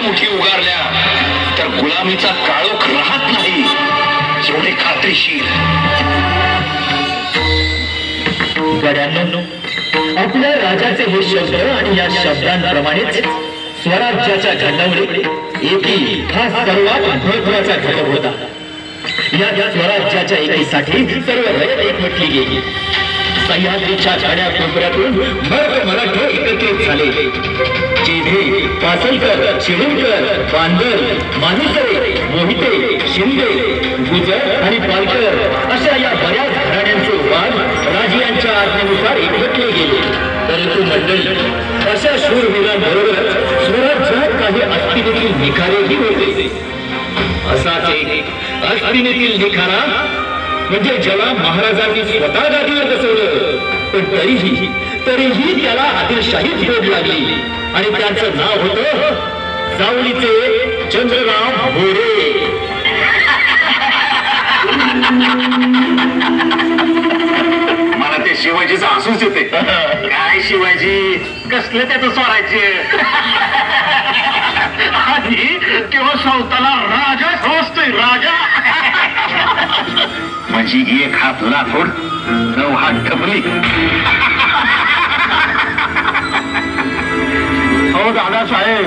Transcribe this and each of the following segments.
सोन्याच्या मुठी उगारल्या तर गुलामीचा काळोख राहत नाही, एवढे खात्रीशीर. गड्यांनो, आपल्या राजाचे हे शब्द आणि या शब्दांप्रमाणेच स्वराज्याच्या घटनेमुळे एकी हा सर्वात महत्वाचा घटक होता. या स्वराज्याच्या एकीसाठी सर्व रयत एकवटली गेली. सह्याद्रीच्या काड्या कोपऱ्यातून मर्द मराठे एकत्रित झाले. जेधे, पासलकर, शिरुरकर, बांदर, मानुसरे, मोहिते, शिंदे, गुजर आणि पालकर अशा या बऱ्याच घराण्यांचे वाद राजियांच्या आज्ञेनुसार एकवटले गेले. परंतु मंडळी, अशा शूरवीरांबरोबरच स्वराज्यात काही अस्मितेतील निखारेही होते. असाच एक अस्मितेतील निखारा म्हणजे ज्याला महाराजांनी स्वतः गादीवर बसवलं, पण तरीही त्याला आदिलशाहीच गोड लागली आणि त्याचं नाव होतं जावळीचे चंद्रराव मोरे. मला ते शिवाजीचं हसूच येते. काय शिवाजी, कसलं त्याचं स्वराज्य. आणि तेव्हा स्वतःला राजा समजतोय, राजा. म्हणजे एक हात लाकूड, 9 हात ठपली. हो दादासाहेब,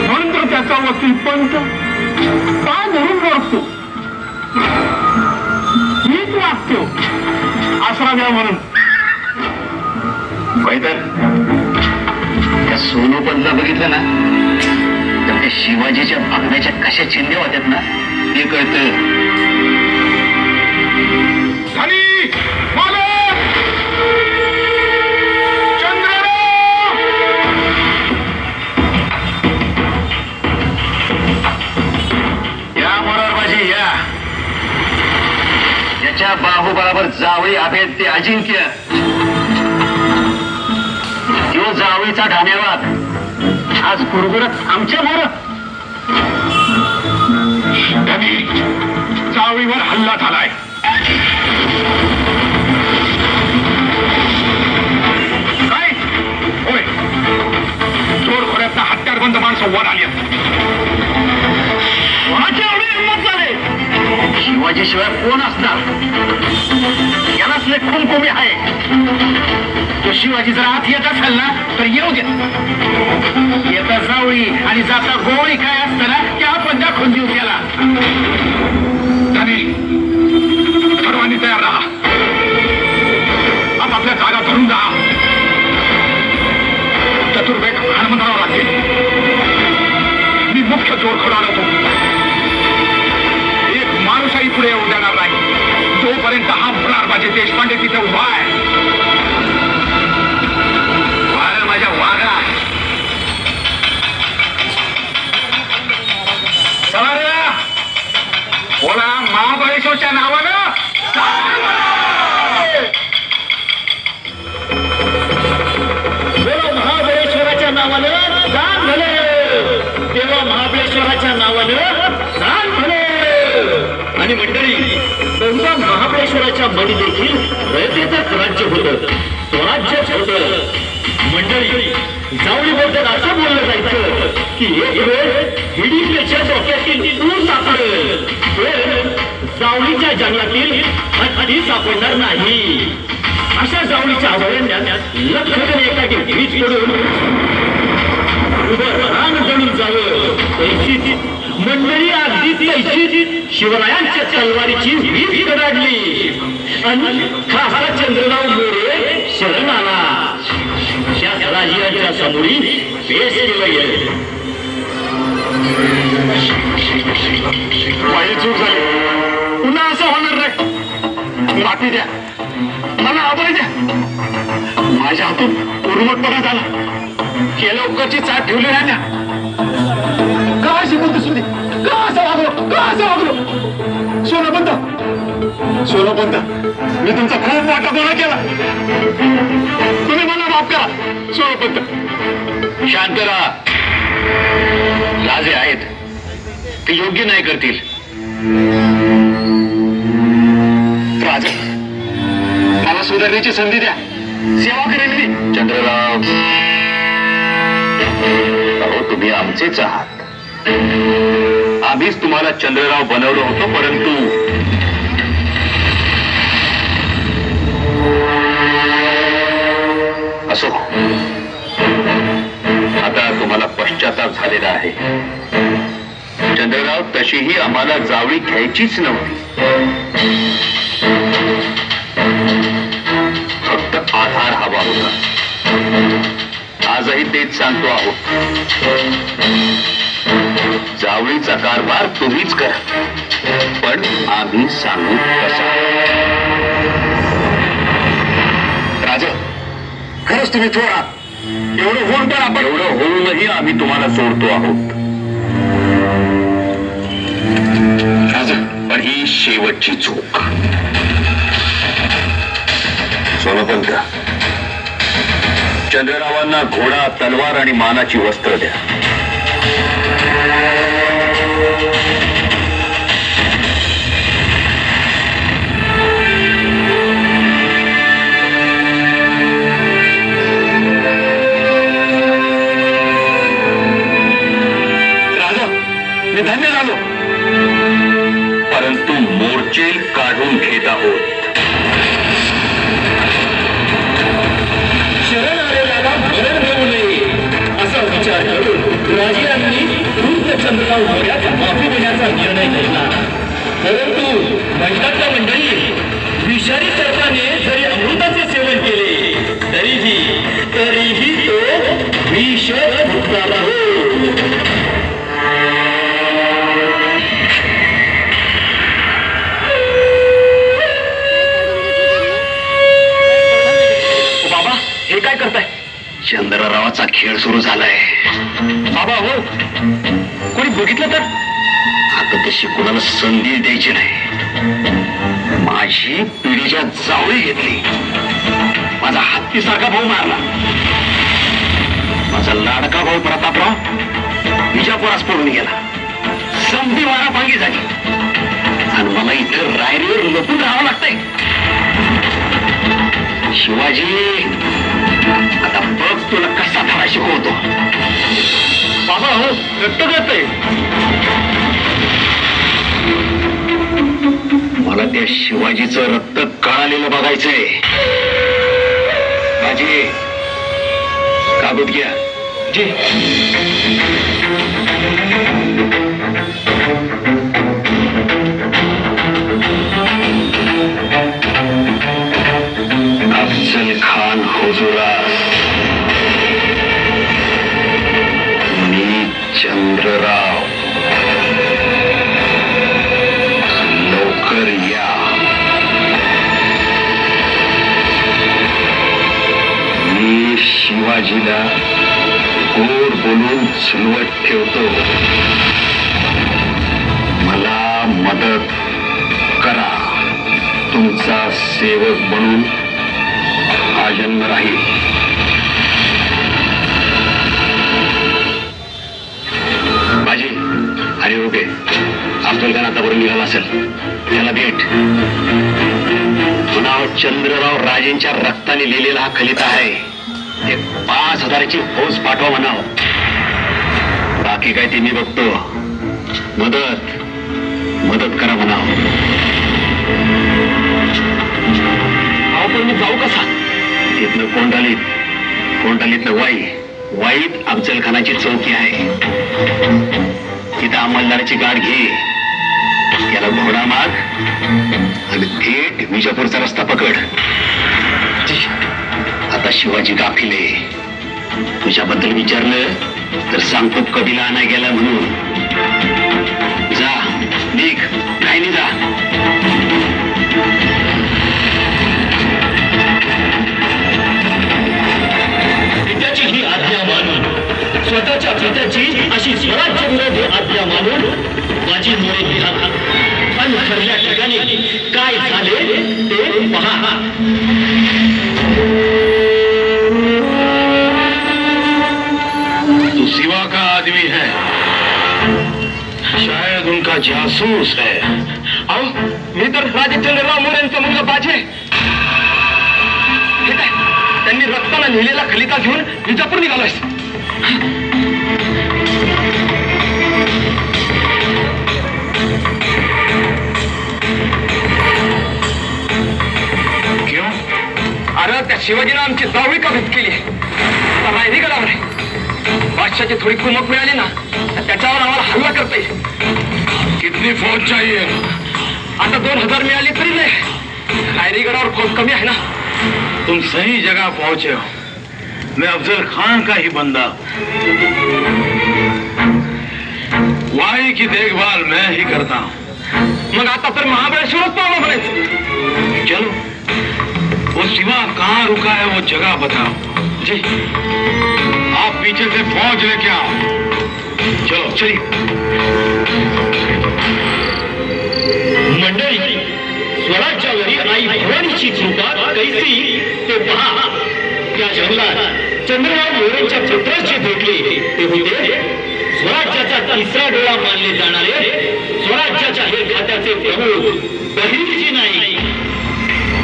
म्हणून तर त्याचा वकील पंत काय म्हणून वागतो, मीच वागतो आसरा द्या म्हणून. तर त्या सोनोपंतला बघितलं ना तर त्या शिवाजीच्या भागण्याच्या कशा चिंध्या होत्यात ना हे कळतं. या मोरारबाजी या. याच्या बाहुबळावर जावळी अभेद ते अजिंक्य. यो जावळीचा धन्यवाद आज गुरगुरत आमच्या मोर. जावळीवर हल्ला झालाय. काय होय, चोरखोऱ्यातला हत्यारबंद माणसं वर आली. कोणाची एवढी हिंमत झाली? शिवाजी शिवाय कोण असणार? यालाच लय कुमकुमी आहे. तो शिवाजी जर आत येत असेल ना तर येऊ दे. येता जावळी आणि जाता गोळी काय असतं ना ते आपण दाखवून देऊ त्याला. सर्वांनी तयार राहा. आपापल्या जागा धरून जा. चतुर्वेद हनुमंतराव लागतील. मी मुख्य चोरखोर आलो होतो. एक माणूसही पुढे येऊ देणार नाही जोपर्यंत हा मोरारबाजी देशपांडे तिथे उभा आहे. माझ्या वाघा बोला महाबळेश्वरच्या नावानं. बोला महाबळेश्वराच्या नावानं दान भले. तेव्हा महाबळेश्वराच्या नावानं दान भले. आणि मंडळी, बहुधा महाबळेश्वराच्या मनी देखील रयतेचंच राज्य होतं, स्वराज्यच होतं. मंडळी, जावळीबद्दल असं बोललं जायचं की एक वेळ हिडीपेच्या डोक्यातील दूर सापडेल, पण जावळीच्या जंगलातील हत्ती सापडणार नाही. अशा जावळीच्या अभयारण्यात लखन एखादी वीज पडून उभं रान जळून जावं. मंडळी अगदी तैशीच शिवरायांच्या तलवारीची वीज कडाडली आणि खासा चंद्रराव मोरे शरण आला. राजियांच्या समोरी पेश केलं गेलं. वाईट चूक झाली. पुन्हा असं होणार नाही. माती द्या, मला अभय द्या. माझ्या हातून उर्मटपणा झाला. केलं लवकरची चाट ठेवली नाही ना. का अशी बोलतो सुद्धी? का असं वागलो? सोनोपंत, मी तुमचा खूप मोठा गुन्हा केला. तुम्ही मला माफ करा. सोनोपंत, शांत राहा. राजे आहेत ते योग्य नाही करतील. राजा, मला सुधारण्याची संधी द्या. सेवा करेन मी. चंद्रराव, अहो तुम्ही आमचेच आहात. आम्हीच तुम्हाला चंद्रराव बनवलं होतं, परंतु असो, आता तुम्हाला पश्चाताप झालेला आहे. चंद्रराव, तशीही आम्हाला जावळी घ्यायचीच नव्हती. फक्त आधार हवा होता. आजही तेच सांगतो आहोत. जावळीचा कारभार तुम्हीच करा, पण आम्ही सांगू कसा. राजा, खरंच तुम्ही थोर आहात. एवढं होऊन पण आपण एवढं होऊनही आम्ही तुम्हाला सोडतो आहोत. राजा, पण ही शेवटची चूक. सोनपंत, चंद्ररावांना घोडा, तलवार आणि मानाची वस्त्र द्या. राजा, मी धन्य झालो, परंतु मोर्चे काढून घेत आहोत. शरण आलेल्याला मरण होऊ नये असा विचार करून राजांनी वृद्ध चंद्रराव मोर्यास माफी देण्याचा निर्णय घेतला. परंतु म्हणतात का मंडळी, विषारी सर्पाने जरी अमृताचे सेवन केले तरीही तो विषच भुगताला हो. हे काय करताय? चंद्ररावाचा खेळ सुरू झालाय. बाबा हो, कोणी बघितलं तर? आता तशी कोणाला संधी द्यायची नाही. माझी पिढीच्या जावळी घेतली, माझा हत्तीसारखा भाऊ मारला, माझा लाडका भाऊ प्रतापराव विजापुरास पडून गेला, संधी मारापांगी झाली आणि मला इथं रायरीवर लपून राहावं लागतंय. शिवाजी, आता बघ तुला कसा धडा शिकवतो. बाबा हो, रक्त करतोय. मला त्या शिवाजीचं रक्त कळालेलं बघायचंय. बाजी, काबूत घ्या. जी. अफजल खान हुजुरात, मी चंद्रराव, लवकर या. मी शिवाजीला गोड बोलून झुलवत ठेवतो. मला मदत करा. तुमचा सेवक म्हणून हा जन्म राहील. बाजी, अरे ओके, अफजल खान आतापर्यंत निघाला असेल, त्याला भेट. म्हणावं चंद्रराव राजेंच्या रक्ताने लिहिलेला हा खलिता आहे, ते 5000ची फौज पाठवा म्हणावं. बाकी काय ते मी बघतो. मदत करा म्हणावं. पण मी जाऊ कसा? तिथनं कोंडालीतनं वाईत अफजल खानाची चौकी आहे. तिथं अंमलदाराची गाठ घे, त्याला घोडा माग आणि थेट विजापूरचा रस्ता पकड. आता शिवाजी गाफिले, तुझ्याबद्दल विचारलं तर सांगतो कबीला आणाय गेला म्हणून. जा, निघ, नाही जा. ही आज्ञा मानून, स्वतःच्या पित्याची अशी स्वराज्य विरोधी आज्ञा मानून माझी मुळे निघाला आणि ठरल्या ठिकाणी काय झाले ते पहा. तू सिवा का आदमी है, शायद उनका जासूस है. अहो, मी तर राजे चंद्रराव मोरेंचा मुलगा बाजे. त्यांनी रक्ताला लिहिलेला खलिता घेऊन विजापूर निघालाय. शिवाजीनं आमची जावळी काबीज केली. रायरीगडावर बादशाची थोडी कुमक मिळाली ना त्याच्यावर आम्हाला हल्ला करता येईल. कितनी फौज चाहिए? आता 2000 मिळाली तरी नाही. रायरीगडावर फौज कमी आहे ना. तुम सही जगह पहुंचे हो. मैं अफजल खान का ही बंदा. वाई की देखभाल मैं ही करता हूँ. मग आता तर महाबळेश्वरच पाहावं म्हणायचं. चलो वो शिवा कहाँ रुका है वो जगह बताओ. जी आप पीछे से फौज लेके आओ. चलो चलिए. मंडळी, स्वराज्यावरील आई भवानीची कृपा कैसी ते पहा. या जंगलात चंद्रराव मोरेंच्या पुत्राचे भेटले ते होते स्वराज्याचा तिसरा डोळा मानले जाणारे स्वराज्याच्या हे खात्याचे प्रमुख बहिर्जी नाईक.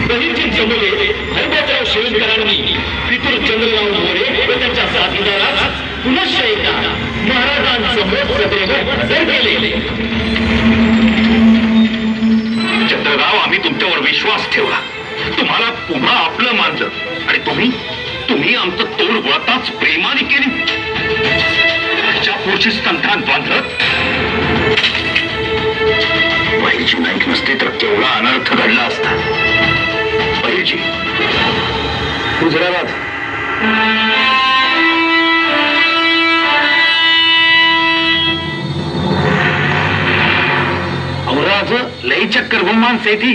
बहिर्जी जमले हरभजराव शिवणकरांनी पितृ चंद्रराव मोरे व त्यांच्या साथीदारास पुनश्च एकदा महाराजांसमोर सदैव हजर केले. चंद्रराव, आम्ही तुमच्यावर विश्वास ठेवला, तुम्हाला पुन्हा आपलं मानलं आणि तुम्ही आमचं तोड वळताच प्रेमाने केली. त्याच्या पुढची स्तंभात बांधलं. बहिर्जी नाईक नसते तर केवढा अनर्थ घडला असता. बहिर्जी हुजराबाद. औराज लई चक्कर गुमान सेठी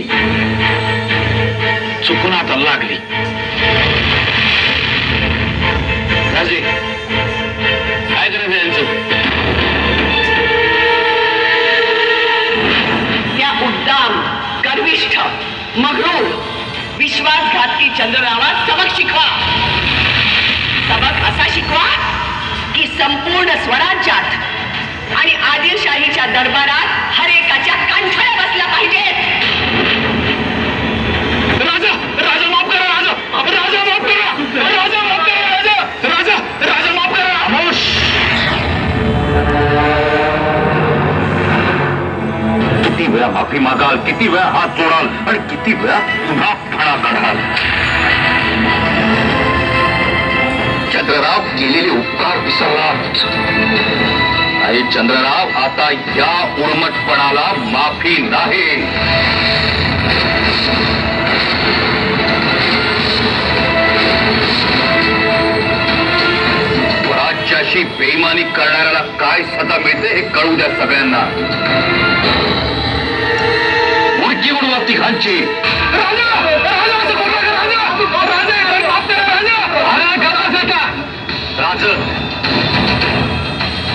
चुकून आता लागली. राजे काय करायचं यांचं? त्या उद्दाम, गर्विष्ठ, मगरूर, विश्वासघातकी चंद्ररावास सबक शिकवा. सबक असा शिकवा की संपूर्ण स्वराज्यात आणि आदिलशाहीच्या दरबारात हर एकाच्या कंठाला बसला पाहिजेत. राजा राजा माफ करा. राजा माफ करा. राजा माफ करा. राजा माफ करा. खामोश. किती वेळा माफी मागाल, किती वेळा हात जोडाल आणि किती वेळा पुन्हा फणा काढाल. चंद्रराव केलेले उपकार विसरलात. आणि चंद्रराव, आता या उर्मटपणाला माफी नाही. स्वराज्याशी बेईमानी करणाऱ्याला काय सजा मिळते हे कळू द्या सगळ्यांना. मुडकी उडवा तिघांची. राज,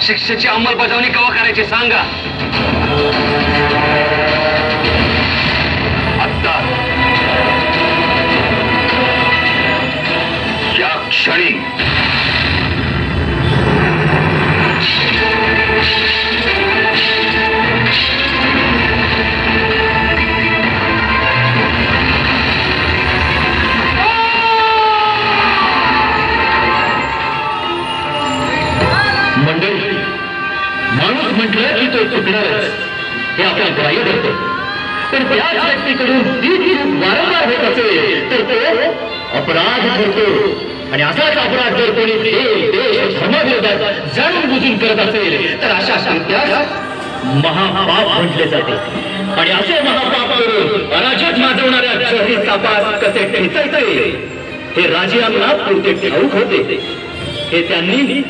शिक्षेची अंमलबजावणी केव्हा करायची सांगा. आता या क्षणी. मंडळी, माणूस म्हटलं की तो चुकणारच हे आपण ग्राह्य धरतो. पण त्याच व्यक्तीकडून ती चूक वारंवार होत असेल तर तो अपराध ठरतो. आणि असाच अपराध जर कोणी देश धर्माविरोधात जाणून बुजून करत असेल तर अशा कृत्यास महापाप म्हटले जाते. आणि असे महापाप करून अराजक माजवणाऱ्या जहरी सापास कसे ठेचायचे हे राजांना पुरते ठाऊक होते. हे त्यांनी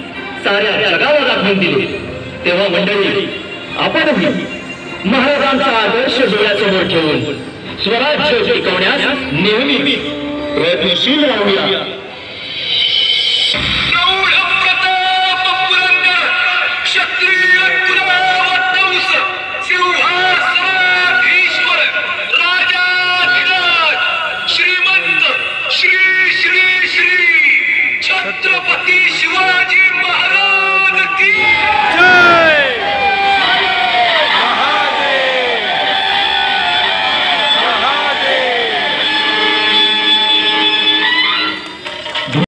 साऱ्या जगाला दाखवून दिले. तेव्हा मंडळी, आपणही महाराजांचा आदर्श डोळ्यासमोर ठेवून स्वराज्य टिकवण्यास नेहमी प्रयत्नशील राहूया. छत्रपती शिवाजी महाराज.